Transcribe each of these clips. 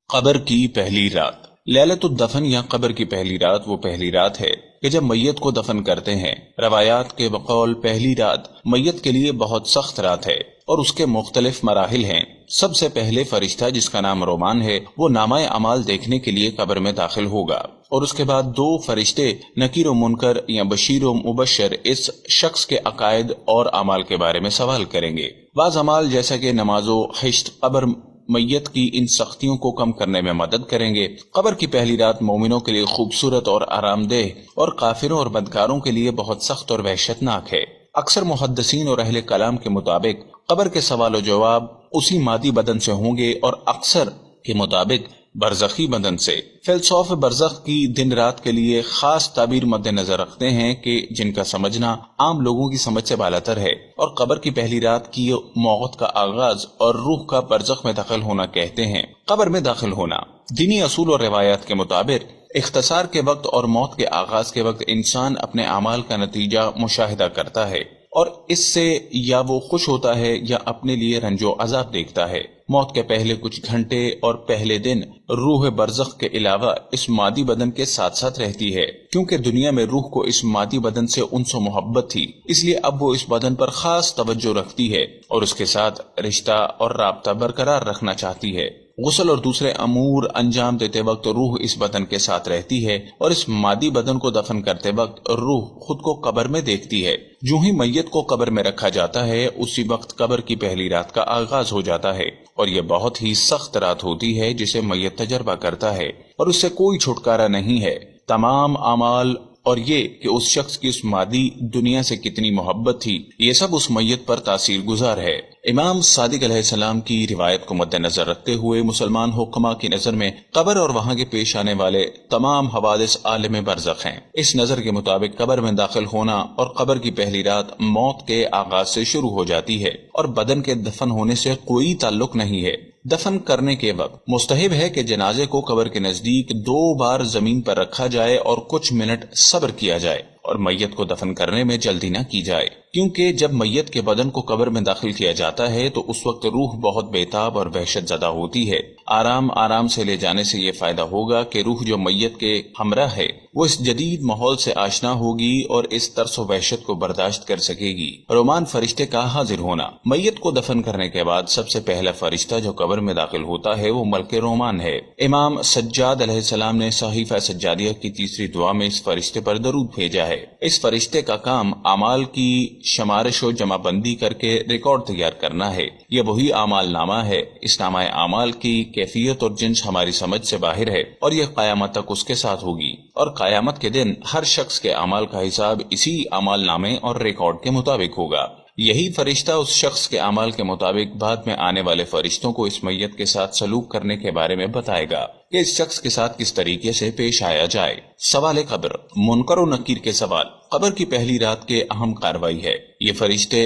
قبر کی پہلی رات۔ لیلۃ الدفن یا قبر کی پہلی رات وہ پہلی رات ہے کہ جب میت کو دفن کرتے ہیں۔ روایات کے بقول پہلی رات میت کے لیے بہت سخت رات ہے اور اس کے مختلف مراحل ہیں۔ سب سے پہلے فرشتہ جس کا نام رومان ہے وہ نامہ اعمال دیکھنے کے لیے قبر میں داخل ہوگا، اور اس کے بعد دو فرشتے نکیر و منکر یا بشیر و مبشر اس شخص کے عقائد اور اعمال کے بارے میں سوال کریں گے۔ بعض اعمال جیسا کہ نماز و خشت قبر میت کی ان سختیوں کو کم کرنے میں مدد کریں گے۔ قبر کی پہلی رات مومنوں کے لیے خوبصورت اور آرام دہ اور کافروں اور بدکاروں کے لیے بہت سخت اور وحشتناک ہے۔ اکثر محدثین اور اہل کلام کے مطابق قبر کے سوال و جواب اسی مادی بدن سے ہوں گے اور اکثر کے مطابق برزخی بدن سے۔ فلسفہ برزخ کی دن رات کے لیے خاص تعبیر مد نظر رکھتے ہیں کہ جن کا سمجھنا عام لوگوں کی سمجھ سے بالاتر ہے، اور قبر کی پہلی رات کی موت کا آغاز اور روح کا برزخ میں داخل ہونا کہتے ہیں۔ قبر میں داخل ہونا دینی اصول اور روایات کے مطابق اختصار کے وقت اور موت کے آغاز کے وقت انسان اپنے اعمال کا نتیجہ مشاہدہ کرتا ہے، اور اس سے یا وہ خوش ہوتا ہے یا اپنے لیے رنج و عذاب دیکھتا ہے۔ موت کے پہلے کچھ گھنٹے اور پہلے دن روح برزخ کے علاوہ اس مادی بدن کے ساتھ ساتھ رہتی ہے، کیونکہ دنیا میں روح کو اس مادی بدن سے انس و محبت تھی، اس لیے اب وہ اس بدن پر خاص توجہ رکھتی ہے اور اس کے ساتھ رشتہ اور رابطہ برقرار رکھنا چاہتی ہے۔ غسل اور دوسرے امور انجام دیتے وقت روح اس بدن کے ساتھ رہتی ہے، اور اس مادی بدن کو دفن کرتے وقت روح خود کو قبر میں دیکھتی ہے۔ جو ہی میت کو قبر میں رکھا جاتا ہے اسی وقت قبر کی پہلی رات کا آغاز ہو جاتا ہے، اور یہ بہت ہی سخت رات ہوتی ہے جسے میت تجربہ کرتا ہے اور اس سے کوئی چھٹکارا نہیں ہے۔ تمام اعمال اور یہ کہ اس شخص کی اس مادی دنیا سے کتنی محبت تھی، یہ سب اس میت پر تاثیر گزار ہے۔ امام صادق علیہ السلام کی روایت کو مد نظر رکھتے ہوئے مسلمان حکما کی نظر میں قبر اور وہاں کے پیش آنے والے تمام حوادث عالم برزخ ہیں۔ اس نظر کے مطابق قبر میں داخل ہونا اور قبر کی پہلی رات موت کے آغاز سے شروع ہو جاتی ہے اور بدن کے دفن ہونے سے کوئی تعلق نہیں ہے۔ دفن کرنے کے وقت مستحب ہے کہ جنازے کو قبر کے نزدیک 2 بار زمین پر رکھا جائے اور کچھ منٹ صبر کیا جائے، اور میت کو دفن کرنے میں جلدی نہ کی جائے، کیونکہ جب میت کے بدن کو قبر میں داخل کیا جاتا ہے تو اس وقت روح بہت بے تاب اور وحشت زدہ ہوتی ہے۔ آرام سے لے جانے سے یہ فائدہ ہوگا کہ روح جو میت کے ہمراہ ہے وہ اس جدید ماحول سے آشنا ہوگی اور اس ترس و وحشت کو برداشت کر سکے گی۔ رومان فرشتے کا حاضر ہونا۔ میت کو دفن کرنے کے بعد سب سے پہلا فرشتہ جو قبر میں داخل ہوتا ہے وہ ملک رومان ہے۔ امام سجاد علیہ السلام نے صحیفہ سجادیہ کی تیسری دعا میں اس فرشتے پر درود بھیجا ہے۔ اس فرشتے کا کام اعمال کی شمارش و جمع بندی کر کے ریکارڈ تیار کرنا ہے۔ یہ وہی اعمال نامہ ہے۔ اس نامہ اعمال کی کیفیت اور جنس ہماری سمجھ سے باہر ہے، اور یہ قیامت تک اس کے ساتھ ہوگی، اور قیامت کے دن ہر شخص کے اعمال کا حساب اسی اعمال نامے اور ریکارڈ کے مطابق ہوگا۔ یہی فرشتہ اس شخص کے اعمال کے مطابق بعد میں آنے والے فرشتوں کو اس میت کے ساتھ سلوک کرنے کے بارے میں بتائے گا کہ اس شخص کے ساتھ کس طریقے سے پیش آیا جائے۔ سوال قبر۔ منکر و نکیر کے سوال۔ قبر کی پہلی رات کے اہم کاروائی ہے۔ یہ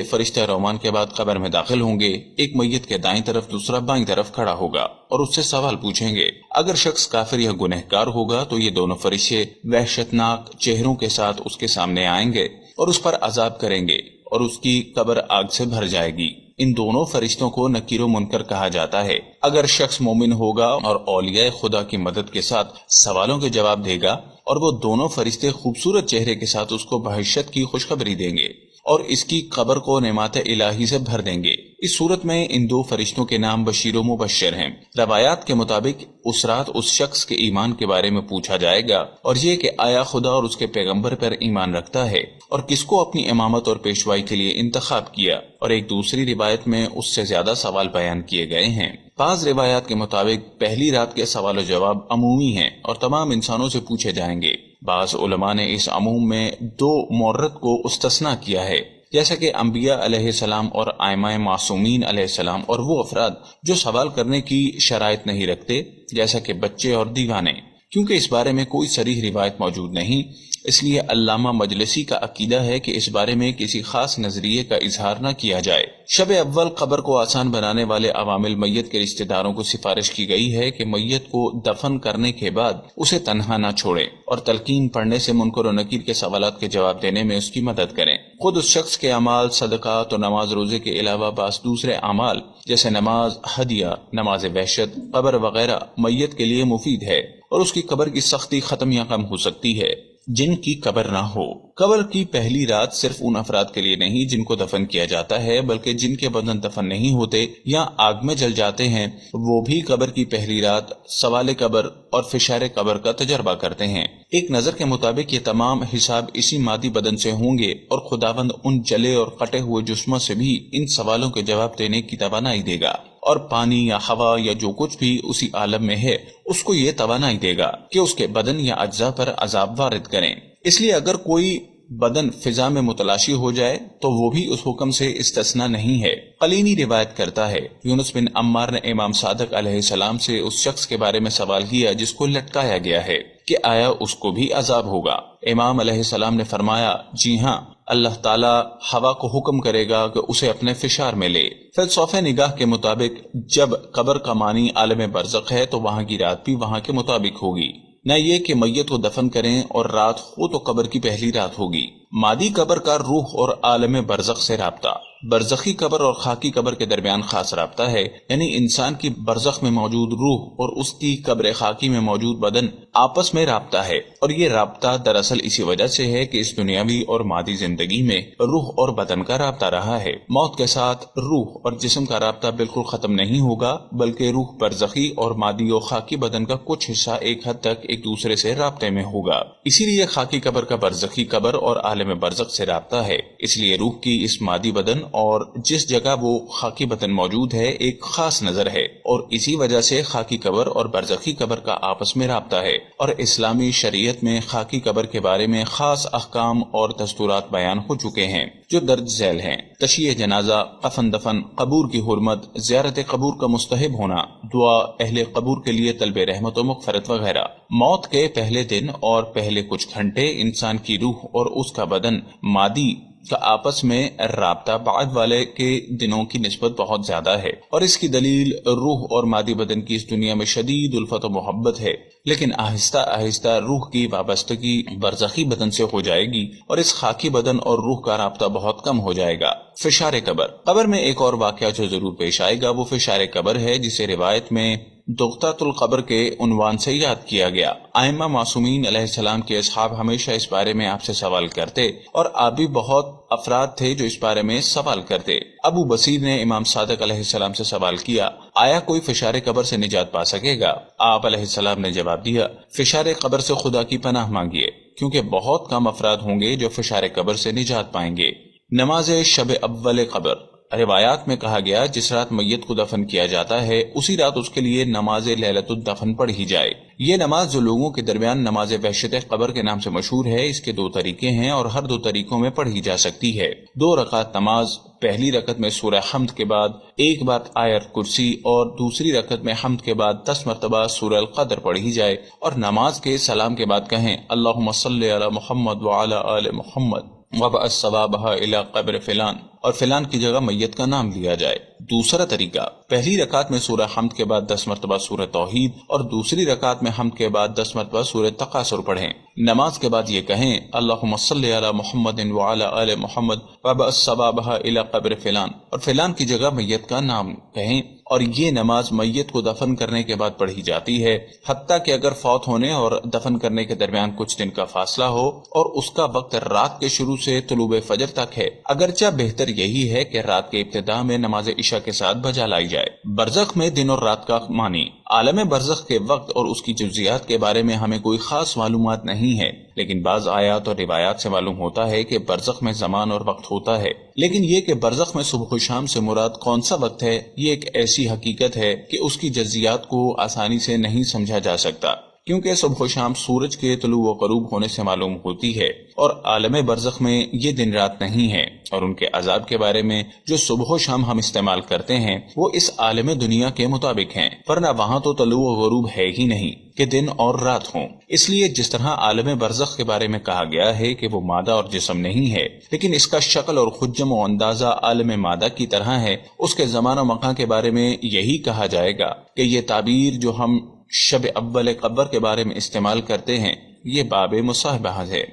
فرشتہ رومان کے بعد قبر میں داخل ہوں گے۔ ایک میت کے دائیں طرف دوسرا بائیں طرف کھڑا ہوگا اور اس سے سوال پوچھیں گے۔ اگر شخص کافر یا گنہگار ہوگا تو یہ دونوں فرشتے وحشتناک چہروں کے ساتھ اس کے سامنے آئیں گے اور اس پر عذاب کریں گے، اور اس کی قبر آگ سے بھر جائے گی۔ ان دونوں فرشتوں کو نکیر و منکر کہا جاتا ہے۔ اگر شخص مومن ہوگا اور اولیاء خدا کی مدد کے ساتھ سوالوں کے جواب دے گا، اور وہ دونوں فرشتے خوبصورت چہرے کے ساتھ اس کو بہشت کی خوشخبری دیں گے اور اس کی قبر کو نعمات الہی سے بھر دیں گے۔ اس صورت میں ان 2 فرشتوں کے نام بشیر و مبشر ہیں۔ روایات کے مطابق اس رات اس شخص کے ایمان کے بارے میں پوچھا جائے گا، اور یہ کہ آیا خدا اور اس کے پیغمبر پر ایمان رکھتا ہے اور کس کو اپنی امامت اور پیشوائی کے لیے انتخاب کیا، اور ایک دوسری روایت میں اس سے زیادہ سوال بیان کیے گئے ہیں۔ بعض روایات کے مطابق پہلی رات کے سوال و جواب عمومی ہیں اور تمام انسانوں سے پوچھے جائیں گے۔ بعض علماء نے اس عموم میں 2 مورد کو استثناء کیا ہے، جیسا کہ انبیاء علیہ السلام اور ائمہ معصومین علیہ السلام، اور وہ افراد جو سوال کرنے کی شرائط نہیں رکھتے جیسا کہ بچے اور دیوانے، کیونکہ اس بارے میں کوئی صریح روایت موجود نہیں۔ اس لیے علامہ مجلسی کا عقیدہ ہے کہ اس بارے میں کسی خاص نظریے کا اظہار نہ کیا جائے۔ شب اول قبر کو آسان بنانے والے عوامل میت کے رشتہ داروں کو سفارش کی گئی ہے کہ میت کو دفن کرنے کے بعد اسے تنہا نہ چھوڑیں اور تلقین پڑھنے سے منکر و نکیر کے سوالات کے جواب دینے میں اس کی مدد کریں۔ خود اس شخص کے اعمال صدقات اور نماز روزے کے علاوہ بعض دوسرے اعمال جیسے نماز، ہدیہ، نماز وحشت، قبر وغیرہ میت کے لیے مفید ہے اور اس کی قبر کی سختی ختم یا کم ہو سکتی ہے جن کی قبر نہ ہو۔ قبر کی پہلی رات صرف ان افراد کے لیے نہیں جن کو دفن کیا جاتا ہے، بلکہ جن کے بدن دفن نہیں ہوتے یا آگ میں جل جاتے ہیں وہ بھی قبر کی پہلی رات سوال قبر اور فشار قبر کا تجربہ کرتے ہیں۔ ایک نظر کے مطابق یہ تمام حساب اسی مادی بدن سے ہوں گے اور خداوند ان جلے اور کٹے ہوئے جسموں سے بھی ان سوالوں کے جواب دینے کی توانائی دے گا، اور پانی یا ہوا یا جو کچھ بھی اسی عالم میں ہے اس کو یہ توانائی دے گا کہ اس کے بدن یا اجزاء پر عذاب وارد کریں۔ اس لیے اگر کوئی بدن فضا میں متلاشی ہو جائے تو وہ بھی اس حکم سے استثناء نہیں ہے۔ قلینی روایت کرتا ہے یونس بن عمار نے امام صادق علیہ السلام سے اس شخص کے بارے میں سوال کیا جس کو لٹکایا گیا ہے کہ آیا اس کو بھی عذاب ہوگا؟ امام علیہ السلام نے فرمایا جی ہاں، اللہ تعالیٰ ہوا کو حکم کرے گا کہ اسے اپنے فشار میں لے۔ فلسفہ نگاہ کے مطابق جب قبر کا معنی عالم برزخ ہے تو وہاں کی رات بھی وہاں کے مطابق ہوگی، نہ یہ کہ میت کو دفن کریں اور رات ہو تو قبر کی پہلی رات ہوگی۔ مادی قبر کا روح اور عالم برزخ سے رابطہ۔ برزخی قبر اور خاکی قبر کے درمیان خاص رابطہ ہے، یعنی انسان کی برزخ میں موجود روح اور اس کی قبر خاکی میں موجود بدن آپس میں رابطہ ہے، اور یہ رابطہ دراصل اسی وجہ سے ہے کہ اس دنیاوی اور مادی زندگی میں روح اور بدن کا رابطہ رہا ہے۔ موت کے ساتھ روح اور جسم کا رابطہ بالکل ختم نہیں ہوگا، بلکہ روح برزخی اور مادی اور خاکی بدن کا کچھ حصہ ایک حد تک ایک دوسرے سے رابطے میں ہوگا۔ اسی لیے خاکی قبر کا برزخی قبر اور عالم برزخ سے رابطہ ہے، اس لیے روح کی اس مادی بدن اور جس جگہ وہ خاکی بدن موجود ہے ایک خاص نظر ہے، اور اسی وجہ سے خاکی قبر اور برزخی قبر کا آپس میں رابطہ ہے۔ اور اسلامی شریعت میں خاکی قبر کے بارے میں خاص احکام اور دستورات بیان ہو چکے ہیں جو درج ذیل ہیں: تشییع جنازہ، کفن دفن، قبور کی حرمت، زیارت قبور کا مستحب ہونا، دعا اہل قبور کے لیے طلب رحمت و مغفرت وغیرہ۔ موت کے پہلے دن اور پہلے کچھ گھنٹے انسان کی روح اور اس کا بدن مادی کا آپس میں رابطہ بعد والے کے دنوں کی نسبت بہت زیادہ ہے، اور اس کی دلیل روح اور مادی بدن کی اس دنیا میں شدید الفت و محبت ہے، لیکن آہستہ آہستہ روح کی وابستگی برزخی بدن سے ہو جائے گی اور اس خاکی بدن اور روح کا رابطہ بہت کم ہو جائے گا۔ فشار قبر۔ قبر میں ایک اور واقعہ جو ضرور پیش آئے گا وہ فشار قبر ہے، جسے روایت میں دغتۃ القبر کے عنوان سے یاد کیا گیا۔ ائمہ معصومین علیہ السلام کے اصحاب ہمیشہ اس بارے میں آپ سے سوال کرتے، اور آپ بھی بہت افراد تھے جو اس بارے میں سوال کرتے۔ ابو بصیر نے امام صادق علیہ السلام سے سوال کیا، آیا کوئی فشار قبر سے نجات پا سکے گا؟ آپ علیہ السلام نے جواب دیا، فشار قبر سے خدا کی پناہ مانگیے، کیونکہ بہت کم افراد ہوں گے جو فشار قبر سے نجات پائیں گے۔ نماز شب اول قبر۔ روایات میں کہا گیا جس رات میت کو دفن کیا جاتا ہے اسی رات اس کے لیے نماز لیلۃ الدفن پڑھی جائے۔ یہ نماز جو لوگوں کے درمیان نماز وحشت قبر کے نام سے مشہور ہے، اس کے دو طریقے ہیں اور ہر دو طریقوں میں پڑھی جا سکتی ہے۔ 2 رکعت نماز، پہلی رکعت میں سورہ حمد کے بعد ایک بار آیت کرسی اور دوسری رکعت میں حمد کے بعد 10 مرتبہ سورہ القدر پڑھی جائے، اور نماز کے سلام کے بعد کہیں اللہم صلی علی محمد وعلی آل محمد وابعث ثوابها الی قبر فلان، اور فلان کی جگہ میت کا نام لیا جائے۔ دوسرا طریقہ، پہلی رکعت میں سورہ حمد کے بعد 10 مرتبہ سورہ توحید اور دوسری رکعت میں حمد کے بعد 10 مرتبہ سورہ تکاثر پڑھیں۔ نماز کے بعد یہ کہیں اللہم صلی علی محمد وعلی آل محمد وابعث ثوابها الی قبر فلان، اور فلان کی جگہ میت کا نام کہیں، اور یہ نماز میت کو دفن کرنے کے بعد پڑھی جاتی ہے، حتیٰ کہ اگر فوت ہونے اور دفن کرنے کے درمیان کچھ دن کا فاصلہ ہو اور اس کا وقت رات کے شروع سے طلوع فجر تک ہے، اگرچہ بہتر یہی ہے کہ رات کے ابتدا میں نماز عشاء کے ساتھ بجا لائی جائے۔ برزخ میں دن اور رات کا معنی۔ عالم برزخ کے وقت اور اس کی جزیات کے بارے میں ہمیں کوئی خاص معلومات نہیں ہے، لیکن بعض آیات اور روایات سے معلوم ہوتا ہے کہ برزخ میں زمان اور وقت ہوتا ہے، لیکن یہ کہ برزخ میں صبح و شام سے مراد کون سا وقت ہے، یہ ایک ایسی حقیقت ہے کہ اس کی جزیات کو آسانی سے نہیں سمجھا جا سکتا، کیونکہ صبح و شام سورج کے طلوع و غروب ہونے سے معلوم ہوتی ہے، اور عالم برزخ میں یہ دن رات نہیں ہے، اور ان کے عذاب کے بارے میں جو صبح و شام ہم استعمال کرتے ہیں وہ اس عالم دنیا کے مطابق ہیں، ورنہ وہاں تو طلوع و غروب ہے ہی نہیں کہ دن اور رات ہوں۔ اس لیے جس طرح عالم برزخ کے بارے میں کہا گیا ہے کہ وہ مادہ اور جسم نہیں ہے، لیکن اس کا شکل اور خجم و اندازہ عالم مادہ کی طرح ہے، اس کے زمان و مکان کے بارے میں یہی کہا جائے گا کہ یہ تعبیر جو ہم شب اول قبر کے بارے میں استعمال کرتے ہیں یہ باب مصاحبہ ہے۔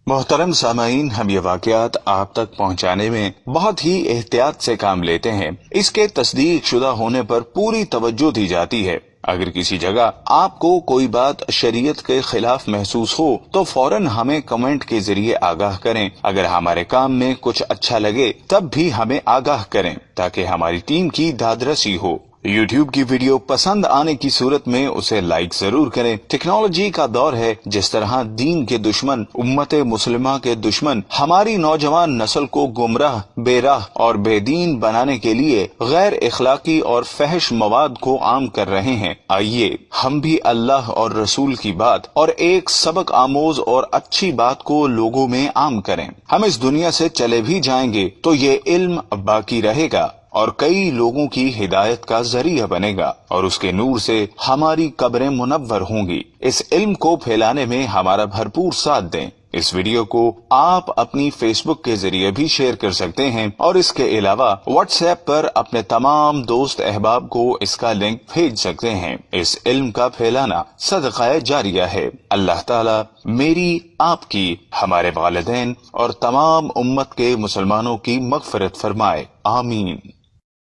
محترم سامعین، ہم یہ واقعات آپ تک پہنچانے میں بہت ہی احتیاط سے کام لیتے ہیں۔ اس کے تصدیق شدہ ہونے پر پوری توجہ دی جاتی ہے۔ اگر کسی جگہ آپ کو کوئی بات شریعت کے خلاف محسوس ہو تو فوراً ہمیں کمنٹ کے ذریعے آگاہ کریں۔ اگر ہمارے کام میں کچھ اچھا لگے تب بھی ہمیں آگاہ کریں تاکہ ہماری ٹیم کی دادرسی ہو۔ یوٹیوب کی ویڈیو پسند آنے کی صورت میں اسے لائک ضرور کریں۔ ٹیکنالوجی کا دور ہے، جس طرح دین کے دشمن، امت مسلمہ کے دشمن ہماری نوجوان نسل کو گمراہ، بے راہ اور بے دین بنانے کے لیے غیر اخلاقی اور فحش مواد کو عام کر رہے ہیں۔ آئیے ہم بھی اللہ اور رسول کی بات اور ایک سبق آموز اور اچھی بات کو لوگوں میں عام کریں۔ ہم اس دنیا سے چلے بھی جائیں گے تو یہ علم باقی رہے گا اور کئی لوگوں کی ہدایت کا ذریعہ بنے گا، اور اس کے نور سے ہماری قبریں منور ہوں گی۔ اس علم کو پھیلانے میں ہمارا بھرپور ساتھ دیں۔ اس ویڈیو کو آپ اپنی فیس بک کے ذریعے بھی شیئر کر سکتے ہیں، اور اس کے علاوہ واٹس ایپ پر اپنے تمام دوست احباب کو اس کا لنک بھیج سکتے ہیں۔ اس علم کا پھیلانا صدقہ جاریہ ہے۔ اللہ تعالی میری، آپ کی، ہمارے والدین اور تمام امت کے مسلمانوں کی مغفرت فرمائے، آمین۔